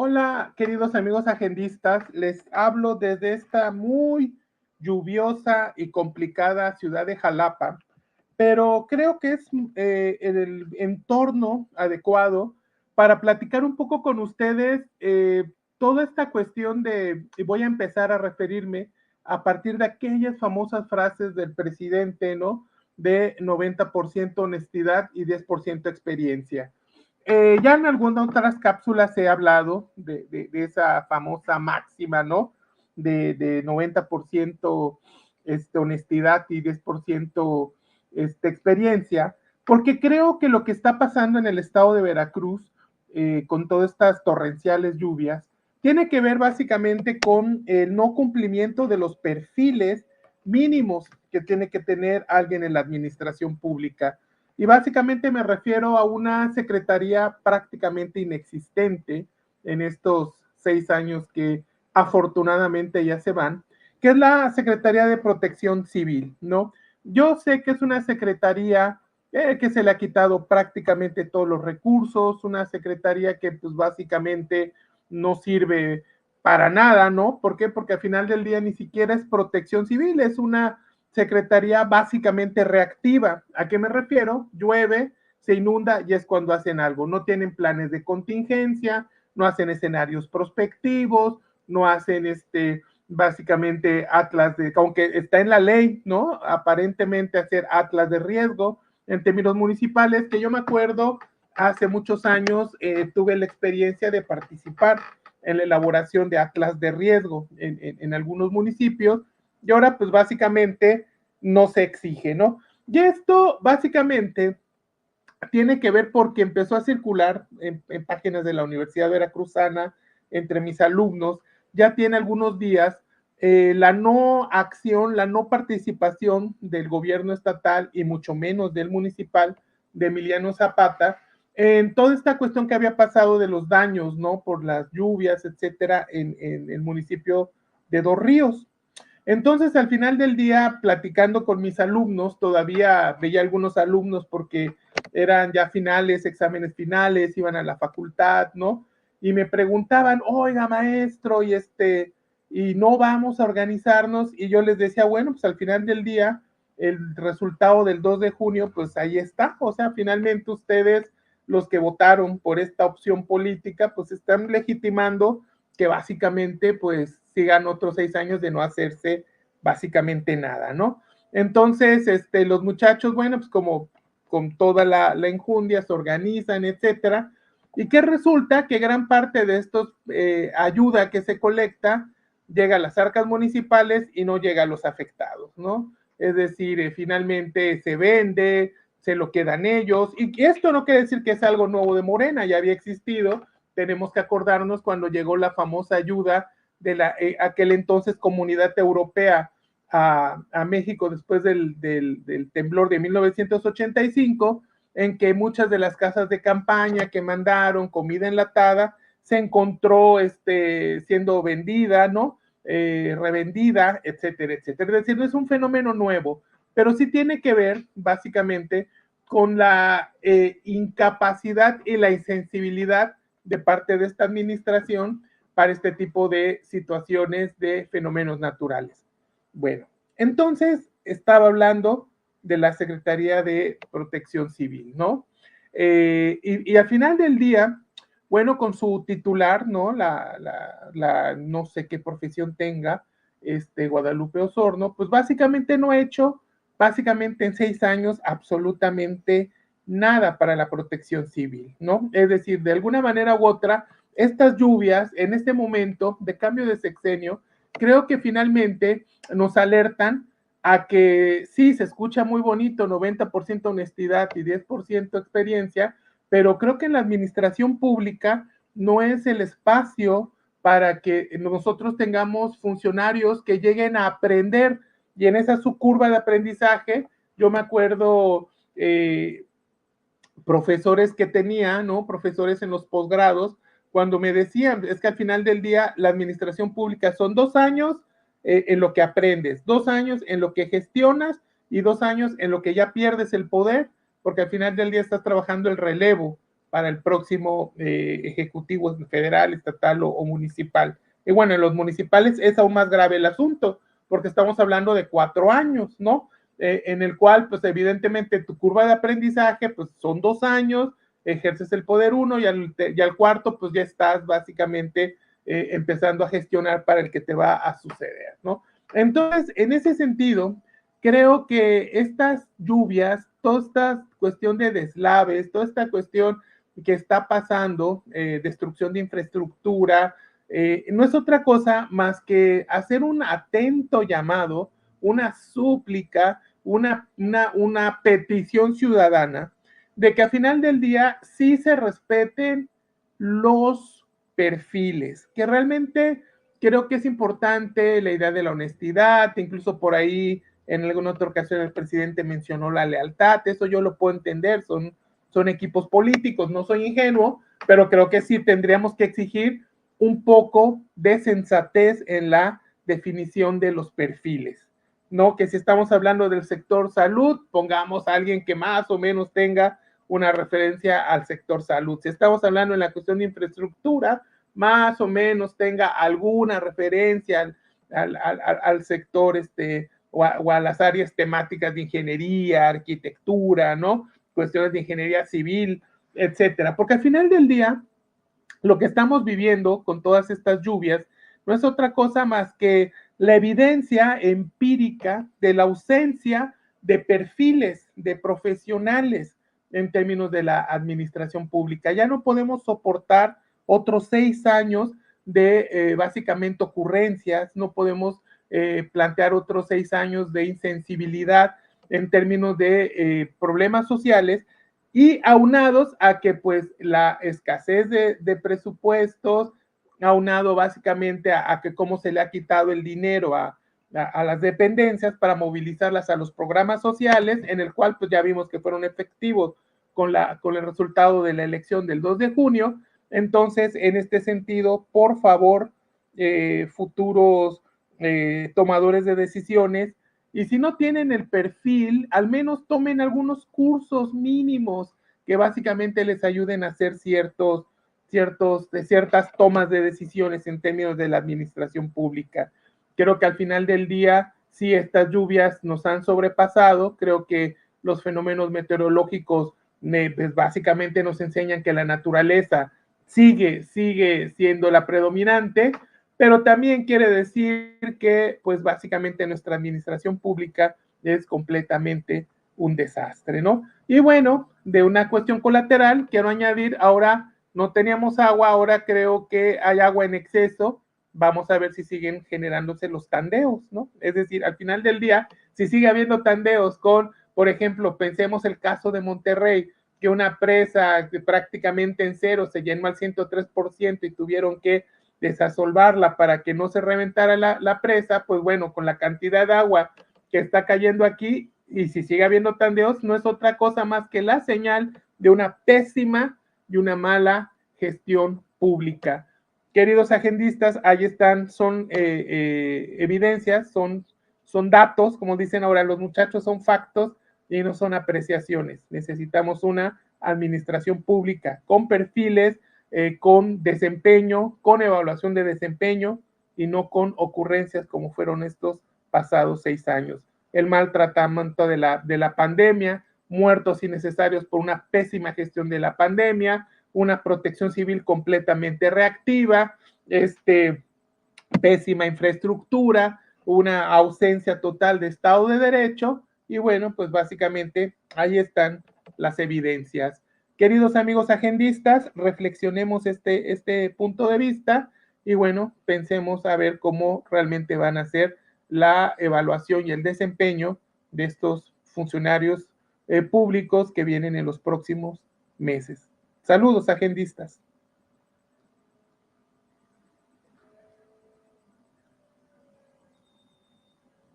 Hola, queridos amigos agendistas, les hablo desde esta muy lluviosa y complicada ciudad de Jalapa, pero creo que es el entorno adecuado para platicar un poco con ustedes toda esta cuestión y voy a empezar a referirme a partir de aquellas famosas frases del presidente, ¿no? De 90% honestidad y 10% experiencia. Ya en algunas otras cápsulas he hablado de esa famosa máxima, ¿no? De 90% honestidad y 10% experiencia, porque creo que lo que está pasando en el estado de Veracruz, con todas estas torrenciales lluvias, tiene que ver básicamente con el no cumplimiento de los perfiles mínimos que tiene que tener alguien en la administración pública. Y básicamente me refiero a una secretaría prácticamente inexistente en estos 6 años que afortunadamente ya se van, que es la Secretaría de Protección Civil, ¿no? Yo sé que es una secretaría que se le ha quitado prácticamente todos los recursos, una secretaría que pues básicamente no sirve para nada, ¿no? ¿Por qué? Porque al final del día ni siquiera es protección civil, es una secretaría básicamente reactiva. ¿A qué me refiero? Llueve, se inunda y es cuando hacen algo. No tienen planes de contingencia, no hacen escenarios prospectivos, no hacen básicamente atlas de, aunque está en la ley, ¿no? Aparentemente hacer atlas de riesgo en términos municipales, que yo me acuerdo hace muchos años tuve la experiencia de participar en la elaboración de atlas de riesgo en algunos municipios y ahora pues básicamente no se exige, ¿no? Y esto básicamente tiene que ver porque empezó a circular en páginas de la Universidad Veracruzana entre mis alumnos, ya tiene algunos días la no acción, la no participación del gobierno estatal y mucho menos del municipal de Emiliano Zapata en toda esta cuestión que había pasado de los daños, ¿no? Por las lluvias, etcétera, en el municipio de Dos Ríos. Entonces, al final del día, platicando con mis alumnos, todavía veía algunos alumnos porque eran ya finales, exámenes finales, iban a la facultad, ¿no? Y me preguntaban, oiga, maestro, y no vamos a organizarnos. Y yo les decía, bueno, pues al final del día, el resultado del 2 de junio, pues ahí está. O sea, finalmente ustedes, los que votaron por esta opción política, pues están legitimando que básicamente pues sigan otros 6 años de no hacerse básicamente nada, ¿no? Entonces, los muchachos, bueno, pues como con toda la enjundia se organizan, etcétera, y que resulta que gran parte de estos ayuda que se colecta llega a las arcas municipales y no llega a los afectados, ¿no? Es decir, finalmente se vende, se lo quedan ellos, y esto no quiere decir que es algo nuevo de Morena, ya había existido, tenemos que acordarnos cuando llegó la famosa ayuda de aquel entonces Comunidad Europea a México después del temblor de 1985, en que muchas de las casas de campaña que mandaron comida enlatada se encontró siendo vendida, ¿no? Revendida, etcétera, etcétera. Es decir, no es un fenómeno nuevo, pero sí tiene que ver básicamente con la incapacidad y la insensibilidad de parte de esta administración para este tipo de situaciones de fenómenos naturales. Bueno, entonces estaba hablando de la Secretaría de Protección Civil, ¿no? Y al final del día, bueno, con su titular, ¿no? No sé qué profesión tenga, Guadalupe Osorno, pues básicamente no ha hecho, básicamente en 6 años, absolutamente nada para la protección civil, ¿no? Es decir, de alguna manera u otra, estas lluvias en este momento de cambio de sexenio, creo que finalmente nos alertan a que sí, se escucha muy bonito, 90% honestidad y 10% experiencia, pero creo que en la administración pública no es el espacio para que nosotros tengamos funcionarios que lleguen a aprender y en esa su curva de aprendizaje, yo me acuerdo profesores que tenía, ¿no? Profesores en los posgrados, cuando me decían, es que al final del día la administración pública son 2 años en lo que aprendes, 2 años en lo que gestionas y 2 años en lo que ya pierdes el poder, porque al final del día estás trabajando el relevo para el próximo ejecutivo federal, estatal o municipal. Y bueno, en los municipales es aún más grave el asunto, porque estamos hablando de 4 años, ¿no? En el cual, pues evidentemente tu curva de aprendizaje, pues son 2 años, ejerces el poder 1 y al cuarto, pues ya estás básicamente empezando a gestionar para el que te va a suceder, ¿no? Entonces, en ese sentido, creo que estas lluvias, toda esta cuestión de deslaves, toda esta cuestión que está pasando, destrucción de infraestructura, no es otra cosa más que hacer un atento llamado, una súplica, una petición ciudadana de que al final del día sí se respeten los perfiles, que realmente creo que es importante la idea de la honestidad, incluso por ahí en alguna otra ocasión el presidente mencionó la lealtad, eso yo lo puedo entender, son equipos políticos, no soy ingenuo, pero creo que sí tendríamos que exigir un poco de sensatez en la definición de los perfiles, ¿no? Que si estamos hablando del sector salud, pongamos a alguien que más o menos tenga una referencia al sector salud. Si estamos hablando en la cuestión de infraestructura, más o menos tenga alguna referencia al sector o a las áreas temáticas de ingeniería, arquitectura, ¿no? Cuestiones de ingeniería civil, etcétera. Porque al final del día, lo que estamos viviendo con todas estas lluvias no es otra cosa más que la evidencia empírica de la ausencia de perfiles de profesionales en términos de la administración pública. Ya no podemos soportar otros 6 años de básicamente ocurrencias, no podemos plantear otros 6 años de insensibilidad en términos de problemas sociales y aunados a que pues la escasez de presupuestos, aunado básicamente a que cómo se le ha quitado el dinero a las dependencias para movilizarlas a los programas sociales, en el cual pues ya vimos que fueron efectivos con el resultado de la elección del 2 de junio. Entonces, en este sentido, por favor, futuros tomadores de decisiones, y si no tienen el perfil, al menos tomen algunos cursos mínimos que básicamente les ayuden a hacer ciertas tomas de decisiones en términos de la administración pública. Creo que al final del día, sí, estas lluvias nos han sobrepasado. Creo que los fenómenos meteorológicos pues básicamente nos enseñan que la naturaleza sigue siendo la predominante, pero también quiere decir que pues básicamente nuestra administración pública es completamente un desastre, ¿no? Y bueno, de una cuestión colateral, quiero añadir, ahora no teníamos agua, ahora creo que hay agua en exceso, vamos a ver si siguen generándose los tandeos, ¿no? Es decir, al final del día, si sigue habiendo tandeos con, por ejemplo, pensemos el caso de Monterrey, que una presa prácticamente en cero se llenó al 103% y tuvieron que desasolvarla para que no se reventara la presa, pues bueno, con la cantidad de agua que está cayendo aquí, y si sigue habiendo tandeos, no es otra cosa más que la señal de una pésima y una mala gestión pública. Queridos agendistas, ahí están, son evidencias, son datos, como dicen ahora los muchachos, son factos y no son apreciaciones. Necesitamos una administración pública con perfiles, con desempeño, con evaluación de desempeño y no con ocurrencias como fueron estos pasados 6 años. El maltratamiento de la pandemia, muertos innecesarios por una pésima gestión de la pandemia, una protección civil completamente reactiva, pésima infraestructura, una ausencia total de Estado de Derecho y bueno, pues básicamente ahí están las evidencias. Queridos amigos agendistas, reflexionemos este punto de vista y bueno, pensemos a ver cómo realmente van a ser la evaluación y el desempeño de estos funcionarios públicos que vienen en los próximos meses. Saludos, agendistas.